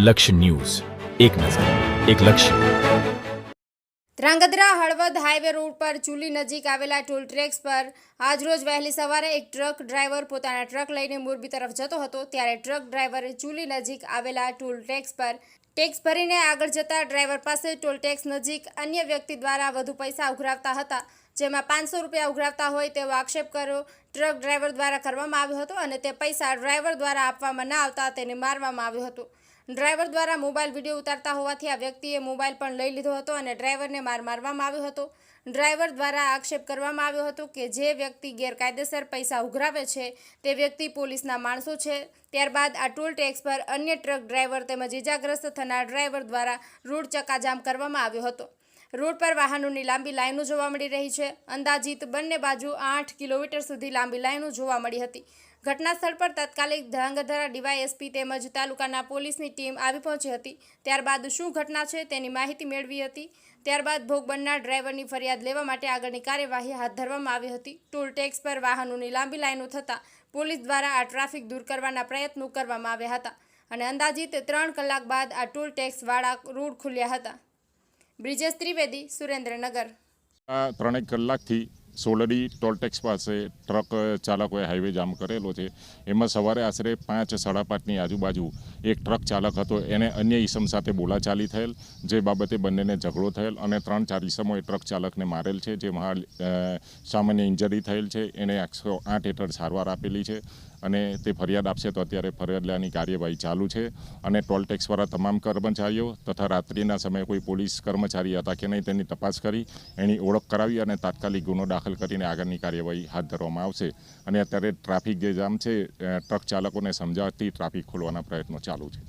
લક્ષ્ય ન્યૂઝ, એક નજર, એક લક્ષ્ય. ધ્રાંગધ્રા હળવદ હાઈવે રોડ પર ચુલી નજીક આવેલા ટોલ ટેક્સ પર આજરોજ વહેલી સવારે એક ટ્રક ડ્રાઈવર પોતાના ટ્રક લઈને મોરબી તરફ જતો હતો ત્યારે ટ્રક ડ્રાઈવરે ચુલી નજીક આવેલા ટોલ ટેક્સ પર ટેક્સ ભરીને આગળ જતા ડ્રાઈવર પાસે ટોલ ટેક્સ નજીક અન્ય વ્યક્તિ દ્વારા વધુ પૈસા ઉઘરાવતા હતા, જેમાં 500 રૂપિયા ઉઘરાવતા હોય તેવો આક્ષેપ કર્યો ટ્રક ડ્રાઈવર દ્વારા કરવામાં આવ્યો હતો અને તે પૈસા ડ્રાઈવર દ્વારા આપવામાં ન આવતા તેને મારવામાં આવ્યો હતો. ડ્રાઈવર દ્વારા મોબાઈલ વિડીયો ઉતારતા હોવાથી આ વ્યક્તિએ મોબાઈલ પણ લઈ લીધો હતો અને ડ્રાઈવરને મારવામાં આવ્યો હતો. ડ્રાઈવર દ્વારા આક્ષેપ કરવામાં આવ્યો હતો કે જે વ્યક્તિ ગેરકાયદેસર પૈસા ઉઘરાવે છે તે વ્યક્તિ પોલીસના માણસો છે. ત્યારબાદ આ ટોલ ટેક્સ પર અન્ય ટ્રક ડ્રાઈવર તેમજ ઇજાગ્રસ્ત થનાર ડ્રાઈવર દ્વારા રોડ ચક્કાજામ કરવામાં આવ્યો હતો. રોડ પર વાહનોની લાંબી લાઈનો જોવા મળી રહી છે. અંદાજિત બંને બાજુ 8 કિલોમીટર સુધી લાંબી લાઈનો જોવા મળી હતી. ઘટના સ્થળ પર તાત્કાલિક ધ્રાંગધ્રા ડીવાયએસપી તેમજ તાલુકાના પોલીસની ટીમ આવી પહોંચી હતી. ત્યારબાદ શું ઘટના છે તેની માહિતી મેળવી હતી. ત્યારબાદ ભોગ બનનાર ડ્રાઈવરની ફરિયાદ લેવા માટે આગળની કાર્યવાહી હાથ ધરવામાં આવી હતી. ટોલ ટેક્સ પર વાહનોની લાંબી લાઈનો થતાં પોલીસ દ્વારા આ ટ્રાફિક દૂર કરવાના પ્રયત્નો કરવામાં આવ્યા હતા અને અંદાજિત 3 કલાક બાદ આ ટોલ ટેક્સ વાળા રોડ ખુલ્યા હતા. બ્રિજેશ ત્રિવેદી, સુરેન્દ્રનગર. 3 કલાકથી સોલડી ટોલટેક્સ પાસે ટ્રક ચાલકોએ હાઈવે જામ કરેલો છે. એમાં સવારે આશરે 5-5:30ની આજુબાજુ એક ટ્રક ચાલક હતો, એને અન્ય ઈસમ સાથે બોલાચાલી થયેલ, જે બાબતે બંનેને ઝઘડો થયેલ અને 3-4 ઈસમોએ ટ્રક ચાલકને મારેલ છે, જેમાં સામાન્ય ઇન્જરી થયેલ છે. એને 108 હેઠળ સારવાર આપેલી છે અને તે ફરિયાદ આપશે તો અત્યારે ફરિયાદ લેવાની કાર્યવાહી ચાલુ છે અને ટોલટેક્સવાળા તમામ કર્મચારીઓ તથા રાત્રિના સમયે કોઈ પોલીસ કર્મચારી હતા કે નહીં તેની તપાસ કરી એની ઓળખ કરાવી અને તાત્કાલિક ગુનો દાખલ કરીને આગળની કાર્યવાહી હાથ ધરવામાં આવશે. અને અત્યારે ટ્રાફિક જે જામ છે, ટ્રક ચાલકોને સમજાવતી ટ્રાફિક ખોલવાના પ્રયત્નો ચાલુ છે.